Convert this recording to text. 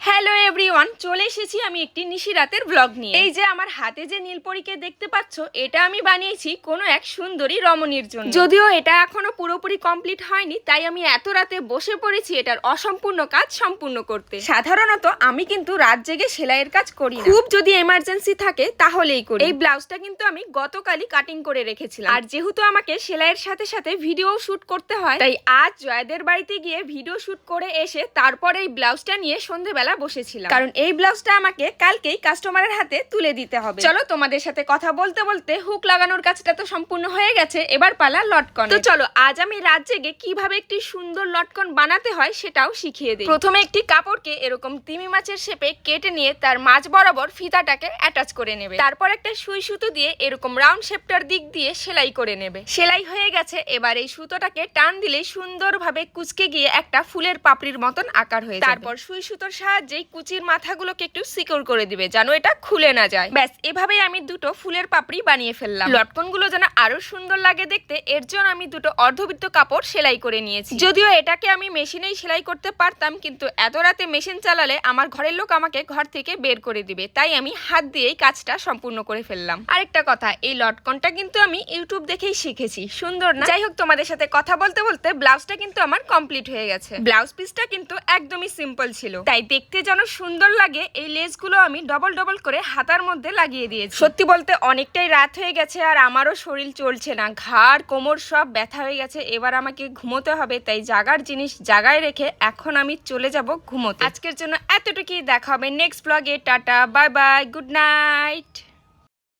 Hello everyone, চলে এসেছি আমি একটি নিশি রাতের ব্লগ নিয়ে। এই যে আমার হাতে যে নীলপরীকে দেখতে পাচ্ছ, এটা আমি বানিয়েছি কোনো এক সুন্দরী রমণীর জন্য। যদিও এটা এখনো পুরোপুরি কমপ্লিট হয়নি, তাই আমি এত রাতে বসে পড়েছি এটার অসম্পূর্ণ কাজ সম্পূর্ণ করতে। সাধারণত আমি কিন্তু রাত জেগে সেলাইয়ের কাজ করি না, খুব যদি এমার্জেন্সি থাকে তাহলেই করি। এই ব্লাউজটা কিন্তু আমি গতকালই কাটিং করে রেখেছিলাম, আর যেহেতু আমাকে সেলাইয়ের সাথে সাথে ভিডিও শুট করতে হয়, তাই আজ জয়দের বাড়িতে গিয়ে ভিডিও শুট করে এসে তারপরে এই ব্লাউজটা নিয়ে সন্ধ্যেবেলা বসেছিলাম, কারণ এই ব্লাউজটা আমাকে কালকেই কাস্টমারের হাতে তুলে দিতে হবে। চলো, তোমাদের সাথে কথা বলতে বলতে হুক লাগানোর কাজটা তো সম্পূর্ণ হয়ে গেছে, এবার পালা লটকন। তো চলো, আজ আমি রাত জেগে কিভাবে একটি সুন্দর লটকন বানাতে হয় সেটাও শিখিয়ে দিই। প্রথমে একটি কাপড়কে এরকম তিমি মাছের শেপে কেটে নিয়ে তার মাঝ বরাবর ফিতাটাকে অ্যাটাচ করে নেবে। তারপর একটা সুই সুতো দিয়ে এরকম রাউন্ড শেপটার দিক দিয়ে সেলাই করে নেবে। সেলাই হয়ে গেছে, এবার এই সুতোটাকে টান দিলেই সুন্দরভাবে কুচকে গিয়ে একটা ফুলের পাপড়ির মতন আকার হয়ে যাবে। তারপর সুই সুতোর সাহায্যে কুচির মাথাগুলোকে একটু সিকিউর করে দিবে, যেন এটা খুলে না যায়। ব্যাস, এভাবেই আমি দুটো ফুলের পাপড়ি বানিয়ে ফেললাম। লটকনগুলো যেন আরো সুন্দর লাগে দেখতে, এর জন্য আমি দুটো অর্ধবৃত্ত কাপড় সেলাই করে নিয়েছি। যদিও এটাকে আমি মেশিনেই সেলাই করতে পারতাম, কিন্তু এত রাতে মেশিন চালালে আমার ঘরের লোক আমাকে ঘর থেকে বের করে দিবে, তাই আমি হাত দিয়েই কাজটা সম্পূর্ণ করে ফেললাম। আরেকটা কথা, এই লটকনটা কিন্তু আমি ইউটিউব দেখেই শিখেছি, সুন্দর না? যাই হোক, তোমাদের সাথে কথা বলতে বলতে ব্লাউজটা কিন্তু আমার কমপ্লিট হয়ে গেছে। ব্লাউজ পিসটা কিন্তু একদমই সিম্পল ছিল, তাই দেখতে যেন সুন্দর লাগে এই লেসগুলো আমি ডবল ডবল করে হাতার মধ্যে লাগিয়ে দিয়েছি। সত্যি বলতে অনেকটাই রাত হয়ে গেছে, আর আমারও শরীর চলছে না, ঘাড় কোমর সব ব্যথা হয়ে গেছে। এবার আমাকে ঘুমোতে হবে, তাই জাগার জিনিস জাগায় রেখে এখন আমি চলে যাব ঘুমোতে। আজকের জন্য এতটুকুই, দেখা হবে নেক্সট ব্লগে। Tata, bye bye, good night.